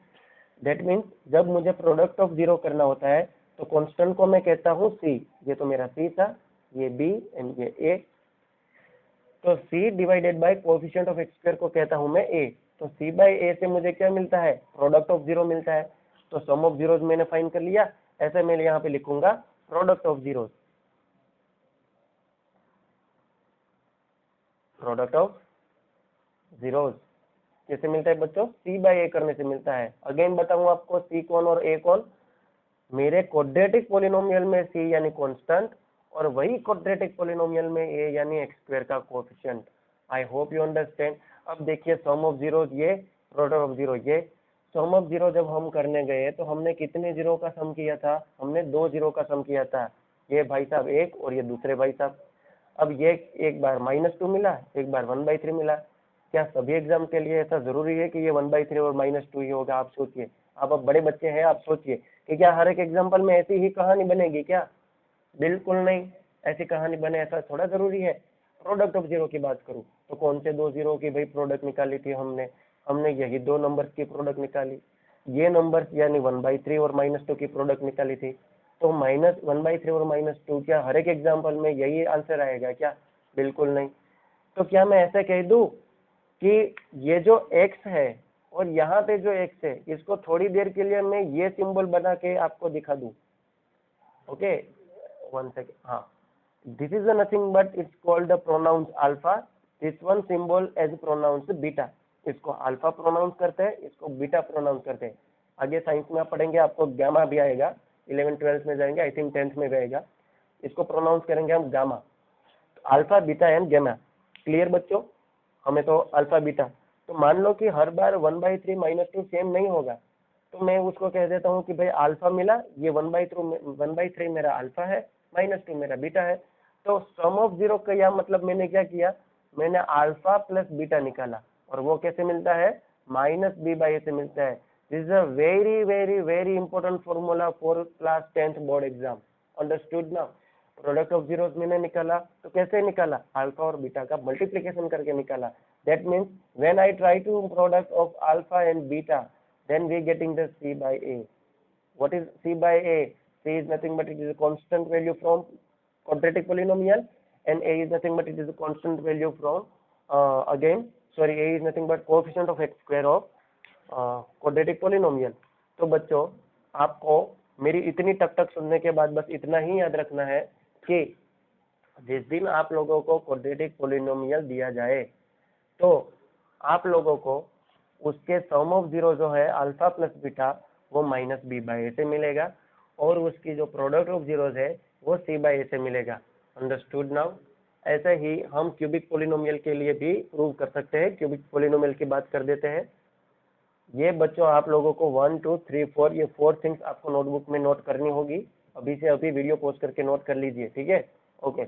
That means जब मुझे प्रोडक्ट ऑफ जीरो करना होता है तो कांस्टेंट को मैं कहता हूँ सी। ये तो मेरा सी था, ये बी एंड ये ए। तो C divided by coefficient of X square को कहता हूँ मैं ए। तो सी बाय ए से मुझे क्या मिलता है, प्रोडक्ट ऑफ जीरो मिलता है। तो सम ऑफ जीरोज मैंने फाइंड कर लिया, ऐसे मैं यहाँ पे लिखूंगा product of zeros, product of zeros कैसे मिलता है बच्चों, सी बाय ए करने से मिलता है। अगेन बताऊं आपको, सी कौन और ए कौन? मेरे क्वाड्रेटिक पोलिनोमियल में सी यानी कांस्टेंट, और वही क्वाड्रेटिक पोलिनोमियल में ए यानी एक्स स्क्वायर का coefficient. I hope you understand. अब देखिए सम ऑफ जीरो ये, प्रोडक्ट ऑफ जीरो ये। सम ऑफ जीरो जब हम करने गए तो हमने कितने जीरो का सम किया था? हमने 2 जीरो का सम किया था, ये भाई साहब एक और ये दूसरे भाई साहब। अब ये एक बार -2 मिला, एक बार 1/3 मिला। क्या सभी एग्जाम के लिए ऐसा जरूरी है कि ये 1/3 और -2 ही होगा? आप सोचिए, आप अब बड़े बच्चे हैं, आप सोचिए कि क्या हर एक एग्जाम्पल में ऐसी ही कहानी बनेगी क्या? बिल्कुल नहीं, ऐसी कहानी बने ऐसा थोड़ा जरूरी है। प्रोडक्ट ऑफ जीरो की बात करूं तो कौन से 2 जीरो की भाई प्रोडक्ट निकाली थी हमने? हमने यही 2 नंबर्स की प्रोडक्ट निकाली। ये नंबर्स यानी 1/3 और -2 की प्रोडक्ट निकाली थी। तो -1/3 और -2, क्या हर एक एग्जाम्पल में यही आंसर आएगा क्या? बिल्कुल नहीं। तो क्या मैं ऐसे कह दूं कि ये जो x है और यहाँ पे जो x है, इसको थोड़ी देर के लिए मैं ये सिंबल बना के आपको दिखा दूं? Okay, 1 second. हाँ, this is nothing but it's called the pronounce alpha. This one symbol as pronounce beta. इसको अल्फा प्रोनाउंस करते हैं, इसको बीटा प्रोनाउंस करते हैं। आगे साइंस में आप पढ़ेंगे, आपको गामा भी आएगा, 11th 12th में जाएंगे, आई थिंक 10th में भी आएगा। इसको प्रोनाउंस करेंगे हम gamma, alpha beta and gamma. Clear बच्चों? हमें तो अल्फा बीटा। तो मान लो कि हर बार 1/3 -2 सेम नहीं होगा, तो मैं उसको कह देता हूँ कि भाई अल्फा मिला, ये 1/3 मेरा अल्फा है, -2 मेरा बीटा है। तो सम ऑफ जीरो का यह मतलब मैंने क्या किया, मैंने अल्फा प्लस बीटा निकाला, और वो कैसे मिलता है, -b/a से मिलता है। This is a very very very important formula for class 10th board exam. Understood ना? प्रोडक्ट ऑफ जीरोस मैंने निकाला, तो कैसे निकाला, अल्फा और बीटा का मल्टीप्लिकेशन करके निकाला। That means when I try to product of alpha and beta, then we getting the c by a. What is c by a? C is nothing but it is a constant value from quadratic polynomial, and a is nothing but it is a constant value from a is nothing but coefficient of x square of quadratic polynomial. तो बच्चों, आपको मेरी इतनी टक टक सुनने के बाद बस इतना ही याद रखना है कि जिस दिन आप लोगों को क्वाड्रेटिक पोलिनोमियल दिया जाए तो आप लोगों को उसके सम ऑफ जीरो जो है अल्फा प्लस बीटा, वो -b/a से मिलेगा, और उसकी जो प्रोडक्ट ऑफ जीरोज है वो c/a से मिलेगा। Understood now? ऐसे ही हम क्यूबिक पोलिनोमियल के लिए भी प्रूव कर सकते हैं। क्यूबिक पोलिनोमियल की बात कर देते हैं। ये बच्चों आप लोगों को 1 2 3 4 ये 4 थिंग्स आपको नोटबुक में नोट करनी होगी। अभी से अभी वीडियो पोस्ट करके नोट कर लीजिए, ठीक है। ओके,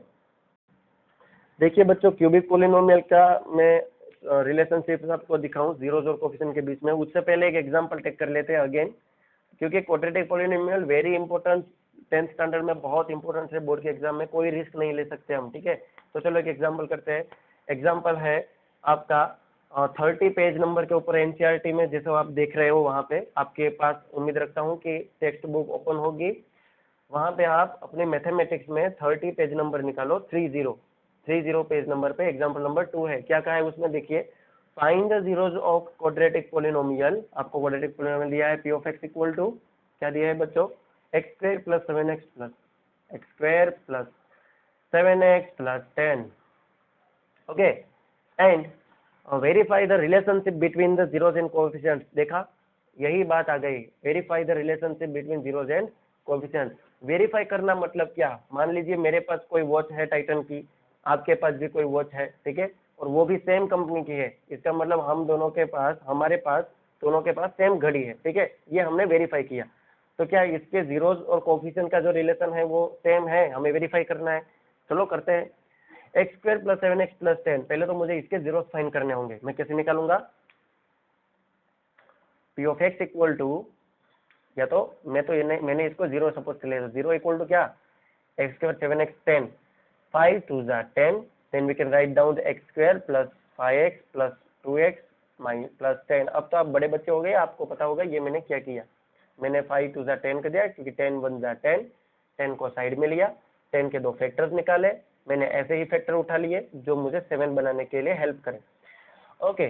देखिए बच्चों, क्यूबिक पोलिनोमियल का मैं रिलेशनशिप आपको दिखाऊं जीरोज और कोफिशिएंट के बीच में, उससे पहले एक एग्जांपल टेक कर लेते हैं अगेन, क्योंकि quadratic polynomial very important, 10th standard में बहुत इंपॉर्टेंट है, बोर्ड के एग्जाम में कोई रिस्क नहीं ले सकते हम, ठीक है। तो चलो एक एग्जांपल करते हैं। एग्जांपल है आपका 30 पेज नंबर के ऊपर एनसीईआरटी में, जैसे आप देख रहे हो वहाँ पे आपके पास, उम्मीद रखता हूँ कि टेक्स्ट बुक ओपन होगी, वहाँ पे आप अपने मैथमेटिक्स में 30 पेज नंबर निकालो, 30 पेज नंबर पे एग्जांपल नंबर 2 है। क्या कहा है उसमें, देखिए, find the zeros of quadratic polynomial. आपको क्वाड्रेटिक पोलिनोमियल दिया है, P of X equal to क्या दिया है बच्चों, X square plus 7x plus 10, okay, and verify the relationship between the zeros and coefficients. देखा, यही बात आ गई, verify the relationship between zeros and coefficients. Verify करना मतलब क्या, मान लीजिए मेरे पास कोई वॉच है टाइटन की, आपके पास भी कोई वॉच है, ठीक है, और वो भी सेम कंपनी की है, इसका मतलब हम दोनों के पास, हमारे पास दोनों के पास सेम घड़ी है, ठीक है, ये हमने वेरीफाई किया। तो क्या इसके जीरोज और कोएफिशिएंट का जो रिलेशन है वो सेम है, हमें वेरीफाई करना है। चलो करते हैं। X square plus 7x plus 10, पहले तो मुझे इसके जीरोज फाइंड करने होंगे। मैं कैसे निकालूंगा, P of X equal to, या तो मैं तो ये मैंने इसको जीरो सपोज कर लिया, जीरो इक्वल टू क्या, X square 7x 10, 5 2 10, then we can write down the X square plus 5x plus 2x minus plus 10। अब तो आप बड़े बच्चे हो गए, आपको पता होगा ये मैंने क्या किया। मैंने 5 2 10 कर दिया, क्योंकि 10 1 10, 10 को साइड में लिया, 10 के दो फैक्टर्स निकाले, मैंने ऐसे ही फैक्टर उठा लिए जो मुझे 7 बनाने के लिए हेल्प करें। ओके,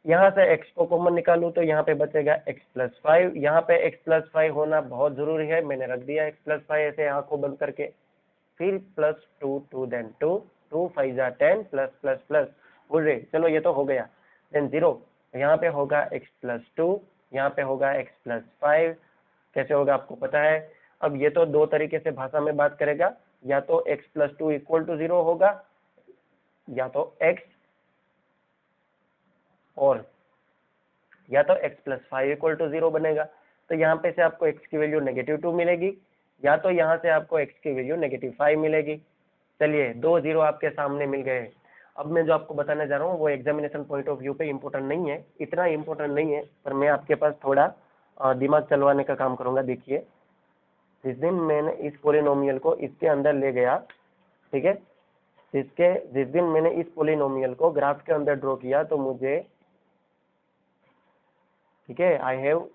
यहाँ से x को कॉमन निकालूं तो यहाँ पे बचेगा x प्लस 5, यहाँ पे x प्लस 5 होना बहुत जरूरी है, मैंने रख दिया x प्लस 5 ऐसे आंखों बंद करके। फिर plus 2 2 then 2 2 5 10 plus plus plus, बोल रहे चलो ये तो हो गया। देन 0, यहाँ पे होगा x प्लस 2, यहाँ पे होगा x प्लस 5। कैसे होगा आपको पता है। अब ये तो दो तरीके से भाषा में बात करेगा, या तो x प्लस 2 इक्वल टू 0 होगा, या तो x, और या तो x प्लस 5 इक्वल टू 0 बनेगा। तो यहाँ पे से आपको x की वैल्यू -2 मिलेगी, या तो यहाँ से आपको x की वैल्यू -5 मिलेगी। चलिए, दो जीरो आपके सामने मिल गए। अब मैं जो आपको बताने जा रहा हूँ वो एग्जामिनेशन पॉइंट ऑफ व्यू पे इम्पोर्टेंट नहीं है, इतना इम्पोर्टेंट नहीं है, पर मैं आपके पास थोड़ा दिमाग चलवाने का काम करूंगा। देखिए, जिस दिन मैंने इस पोलिनोमियल को इसके अंदर ले गया, ठीक है, जिस दिन मैंने इस पोलिनोमियल को ग्राफ के अंदर ड्रॉ किया, तो मुझे, ठीक है, आई हैव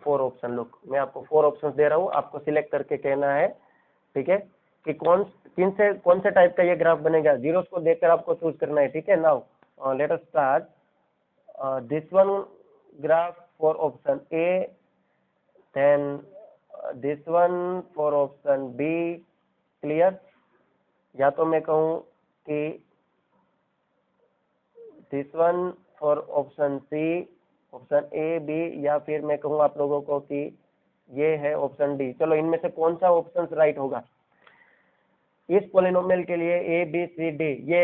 4 ऑप्शन। लुक, मैं आपको 4 ऑप्शन दे रहा हूँ, आपको सिलेक्ट करके कहना है, ठीक है, कि कौन से टाइप का ये ग्राफ बनेगा। जीरोस को देखकर आपको चूज करना है, ठीक है। Now let us start this one graph for option A, then this one for option B. Clear, या तो मैं कहूँ कि this one for option C, option A B, या फिर मैं कहूँ आप लोगों को कि ये है ऑप्शन डी। चलो, इनमें से कौन सा ऑप्शन राइट होगा इस पोलिनोमियल के लिए, ए बी सी डी। ये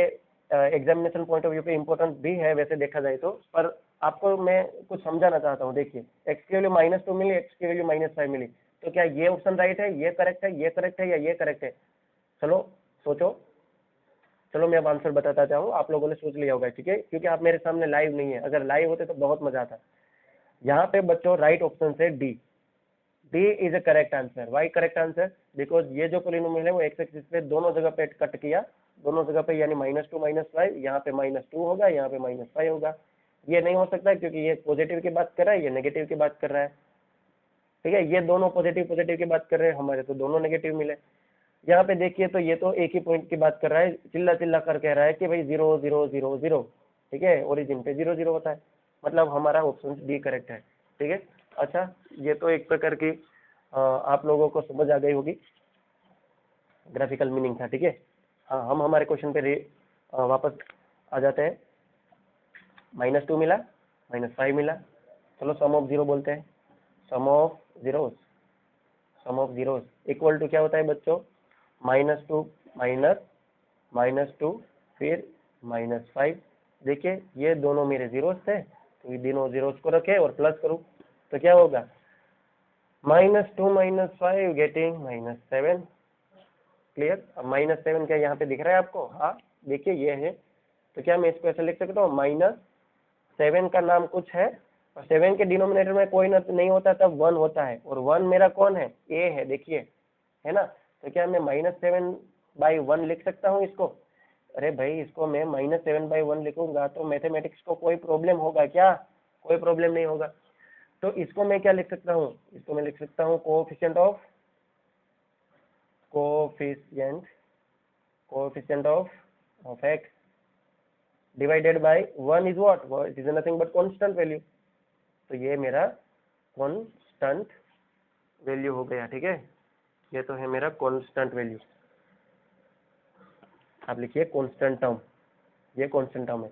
एग्जामिनेशन पॉइंट ऑफ व्यू पे इंपॉर्टेंट भी है वैसे देखा जाए तो, पर आपको मैं कुछ समझाना चाहता हूँ। देखिए, एक्स की वैल्यू -2 मिली, एक्स की वैल्यू -5 मिली, तो क्या ये ऑप्शन राइट है, ये करेक्ट है, ये करेक्ट है, या ये करेक्ट है। चलो सोचो। चलो मैं अब आंसर बताता चाहूँ, आप लोगों ने सोच लिया होगा, ठीक है, क्योंकि आप मेरे सामने लाइव नहीं है। अगर लाइव होते तो बहुत मजा आता। यहाँ पे बच्चों राइट ऑप्शन है D. D is a correct answer. Why correct answer, because ये जो पोलिनोमियल है वो एक्स एक्सिस पे दोनों जगह पे कट किया, दोनों जगह पे, यानी -2 -5, यहाँ पे -2 होगा, यहाँ पे -5 होगा। ये नहीं हो सकता क्योंकि ये पॉजिटिव की बात कर रहा है, ये नेगेटिव की बात कर रहा है, ठीक है। ये दोनों पॉजिटिव की बात कर रहे हैं, हमारे तो दोनों नेगेटिव मिले। यहाँ पे देखिए तो ये तो एक ही पॉइंट की बात कर रहा है, चिल्ला कर कह रहा है कि भाई 0 0 0 0, ठीक है, ओरिजिन पे 0 0 होता है, मतलब हमारा ऑप्शन डी करेक्ट है, ठीक है। अच्छा, ये तो एक प्रकार की आप लोगों को समझ आ गई होगी, ग्राफिकल मीनिंग था, ठीक है। हाँ, हम हमारे क्वेश्चन पे वापस आ जाते हैं। -2 मिला, -5 मिला, चलो सम ऑफ जीरो बोलते हैं। सम ऑफ जीरोस इक्वल टू क्या होता है बच्चों, -2 माइनस -2 फिर -5। देखिए ये दोनों मेरे जीरोस थे, तो ये दोनों जीरोस को रखे और प्लस करूँ तो क्या होगा, -2 -5 गेटिंग -7। क्लियर। अब -7 क्या यहाँ पे दिख रहा है आपको? हाँ देखिए ये है, तो क्या मैं इसको ऐसे लिख सकता हूँ, -7 का नाम कुछ है और 7 के डिनोमिनेटर में कोई नहीं होता तब 1 होता है, और 1 मेरा कौन है, ए है, देखिए है ना। तो क्या मैं -7/1 लिख सकता हूँ इसको? अरे भाई इसको मैं -7/1 लिखूंगा तो मैथमेटिक्स को कोई प्रॉब्लम होगा क्या? कोई प्रॉब्लम नहीं होगा। तो इसको मैं क्या लिख सकता हूँ, इसको मैं लिख सकता हूँ coefficient of x divided by 1 is what, it is nothing but constant value. तो ये मेरा कांस्टेंट वैल्यू हो गया, ठीक है। ये तो है मेरा कांस्टेंट वैल्यू, आप लिखिए कांस्टेंट टर्म, ये कांस्टेंट टर्म है।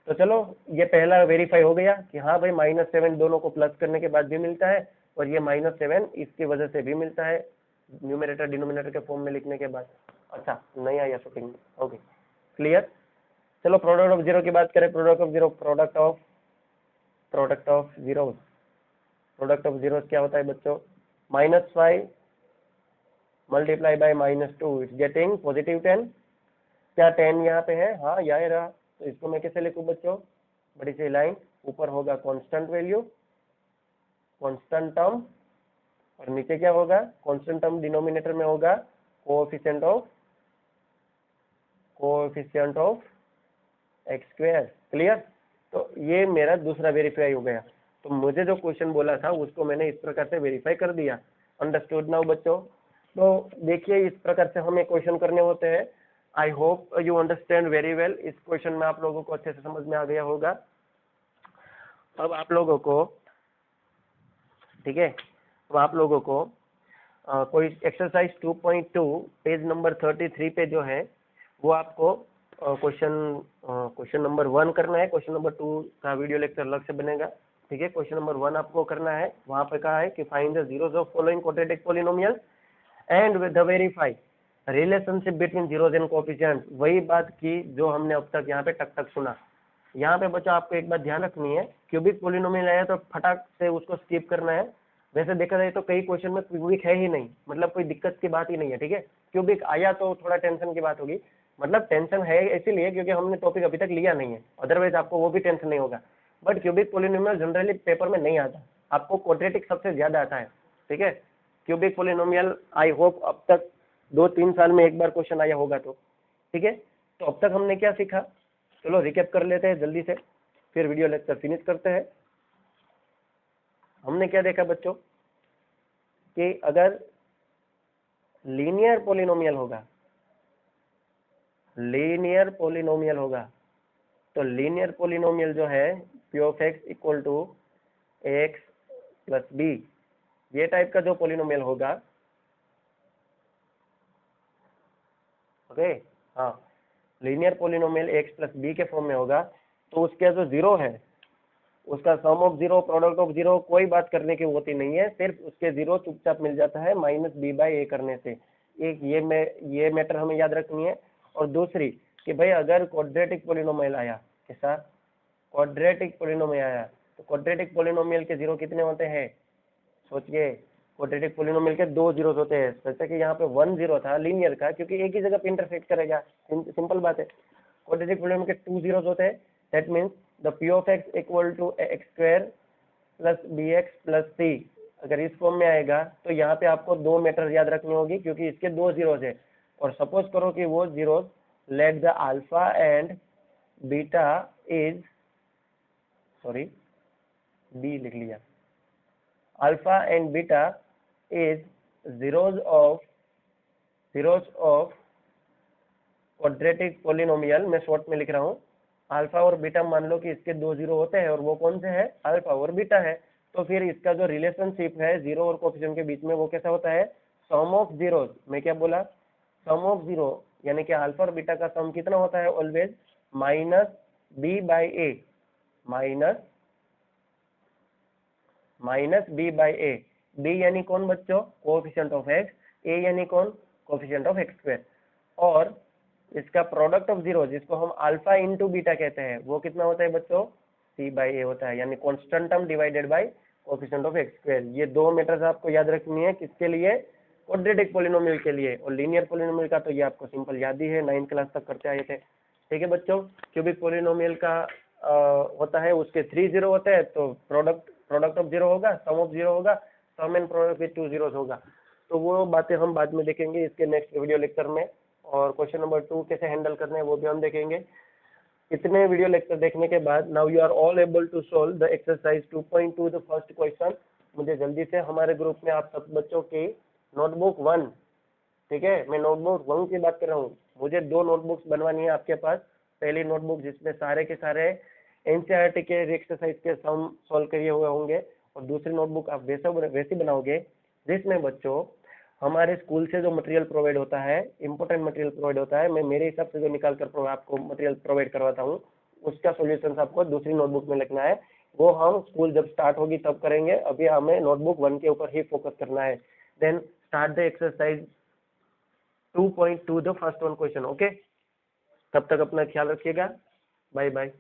तो चलो ये पहला वेरीफाई हो गया कि हाँ भाई -7 दोनों को प्लस करने के बाद भी मिलता है, और ये -7 इसकी वजह से भी मिलता है, न्यूमरेटर डिनोमिनेटर के फॉर्म में लिखने के बाद। अच्छा नहीं आया शूटिंग, ओके क्लियर। चलो प्रोडक्ट ऑफ जीरो की बात करें। Product of zero, product of zero क्या होता है बच्चों, -5 मल्टीप्लाई बाय -2 इट्स गेटिंग +10। क्या 10 यहाँ पे है? हाँ यहाँ रहा। तो इसको मैं कैसे लिखूं बच्चों, बड़ी सी लाइन, ऊपर होगा कांस्टेंट वैल्यू, कांस्टेंट टर्म, और नीचे क्या होगा, कांस्टेंट टर्म डिनोमिनेटर में होगा coefficient of X square. Clear. तो ये मेरा दूसरा वेरीफाई हो गया। तो मुझे जो क्वेश्चन बोला था उसको मैंने इस प्रकार से वेरीफाई कर दिया। अंडरस्टूड नाउ बच्चों। तो देखिए इस प्रकार से हमें क्वेश्चन करने होते हैं। आई hope you understand very well. इस क्वेश्चन में आप लोगों को अच्छे से समझ में आ गया होगा। अब आप लोगों को, ठीक है, अब आप लोगों को कोई एक्सरसाइज 2.2 पेज नंबर 33 पे जो है वो आपको क्वेश्चन नंबर 1 करना है। क्वेश्चन नंबर 2 का वीडियो लेक्चर अलग से बनेगा, ठीक है। क्वेश्चन नंबर 1 आपको करना है। वहां पे कहा है कि find the zeros of following quadratic polynomial and with the verify relationship between zeros and coefficient. वही बात की जो हमने अब तक यहाँ पे टक टक सुना। यहाँ पे बच्चों आपको एक बात ध्यान रखनी है, क्यूबिक पॉलिनोमियल आया तो फटाक से उसको स्किप करना है। वैसे देखा जाए तो कई क्वेश्चन में क्यूबिक है ही नहीं, मतलब कोई दिक्कत की बात ही नहीं है, ठीक है। क्यूबिक आया तो थोड़ा टेंशन की बात होगी, मतलब टेंशन है इसीलिए क्योंकि हमने टॉपिक अभी तक लिया नहीं है, अदरवाइज आपको वो भी टेंशन नहीं होगा। But cubic polynomial generally paper में नहीं आता, आपको क्वाड्रेटिक सबसे ज्यादा आता है, ठीक है। क्यूबिक पॉलिनोमियल आई होप अब तक 2-3 साल में एक बार क्वेश्चन आया होगा, तो ठीक है। तो अब तक हमने क्या सीखा, चलो रिकैप कर लेते हैं जल्दी से, फिर वीडियो लेक्चर फिनिश करते हैं। हमने क्या देखा बच्चों कि अगर लीनियर पॉलिनोमियल होगा, तो लीनियर पॉलिनोमियल जो है p of x equal to x plus B, ये टाइप का जो पॉलिनोमियल होगा, ओके, हाँ, linear polynomial x plus B के फॉर्म में होगा, तो उसका जो जीरो है उसका sum of zero, product of zero, कोई बात करने की होती नहीं है, सिर्फ उसके जीरो चुपचाप मिल जाता है -b/a करने से। एक ये मैटर हमें याद रखनी है। और दूसरी कि भाई अगर क्वाड्रेटिक पॉलिनोमियल आया, कैसा क्वाड्रेटिक पॉलिनोमियल आया, तो क्वाड्रेटिक पॉलिनोमियल के जीरो कितने होते हैं, सोचिए। क्वाड्रेटिक पॉलिनोमियल के 2 जीरो होते हैं, जैसे कि यहाँ पे 1 जीरो था लीनियर का, क्योंकि एक ही जगह पे इंटरसेक्ट करेगा, सिंपल बात है। क्वाड्रेटिक पॉलिनोमियल के 2 जीरोस होते हैं, that means the p of x equal to x square plus bx plus c। अगर इस फॉर्म में आएगा तो यहाँ पे आपको 2 मैटर याद रखनी होगी, क्योंकि इसके 2 जीरोस है। और सपोज करो कि वो zeros let the alpha and beta is, sorry b लिख लिया, alpha and beta is zeros of quadratic polynomial. मैं शॉर्ट में लिख रहा हूँ, अल्फा और बीटा मान लो कि इसके 2 जीरो होते हैं, और वो कौन से है, अल्फा और बीटा है। तो फिर इसका जो रिलेशनशिप है जीरो और कोएफिशिएंट के बीच में, वो कैसा होता है, सम ऑफ जीरोस। मैं क्या बोला, सम ऑफ जीरो, यानी कि अल्फा और बीटा का सम कितना होता है, ऑलवेज -b/a, -b/a। b यानी कौन बच्चों, कोएफिशिएंट ऑफ x, a यानी कौन, कोएफिशिएंट ऑफ x स्क्वायर। और इसका प्रोडक्ट ऑफ जीरो जिसको हम अल्फा इंटू बीटा कहते हैं वो कितना होता है बच्चों, c/a होता है, यानी constant term divided by coefficient of X square. ये दो मेथड्स आपको याद रखनी है, किसके लिए, क्वाड्रेटिक पॉलिनोमियल के लिए। और लीनियर पॉलिनोमियल का तो ये आपको सिंपल याद ही है, 9th क्लास तक करते आए थे। ठीक है बच्चों, क्यूबिक पॉलिनोमियल का होता है, उसके 3 जीरो होते हैं, तो प्रोडक्ट ऑफ जीरो होगा, सम ऑफ जीरो होगा, सम एंड प्रोडक्ट विद 2 जीरोस होगा। तो वो बातें हम बाद में देखेंगे इसके नेक्स्ट वीडियो लेक्चर में। और क्वेश्चन नंबर 2 कैसे हैंडल करना है वो भी हम देखेंगे। इतने वीडियो लेक्चर देखने के बाद now you are all able to solve the exercise 2.2 the first question. मुझे जल्दी से हमारे ग्रुप में आप सब बच्चों की नोटबुक 1, ठीक है, मैं नोटबुक 1 की बात कर रहा हूँ, मुझे 2 नोटबुक्स बनवानी है आपके पास। पहली नोटबुक जिसमें सारे के सारे एनसीईआरटी के एक्सरसाइज के सम सॉल्व किए हुए होंगे, और दूसरी नोटबुक आप वैसी बनाओगे जिसमें बच्चों हमारे स्कूल से जो मटेरियल प्रोवाइड होता है, इंपॉर्टेंट मटेरियल प्रोवाइड होता है, मैं मेरे हिसाब से जो निकाल कर आपको मटेरियल प्रोवाइड करवाता हूँ, उसका सॉल्यूशन आपको दूसरी नोटबुक में लिखना है। वो हम स्कूल जब स्टार्ट होगी तब करेंगे, अभी हमें नोटबुक 1 के ऊपर ही फोकस करना है। Then start the exercise 2.2 the first one question. Okay, तब तक अपना ख्याल रखिएगा, बाय बाय।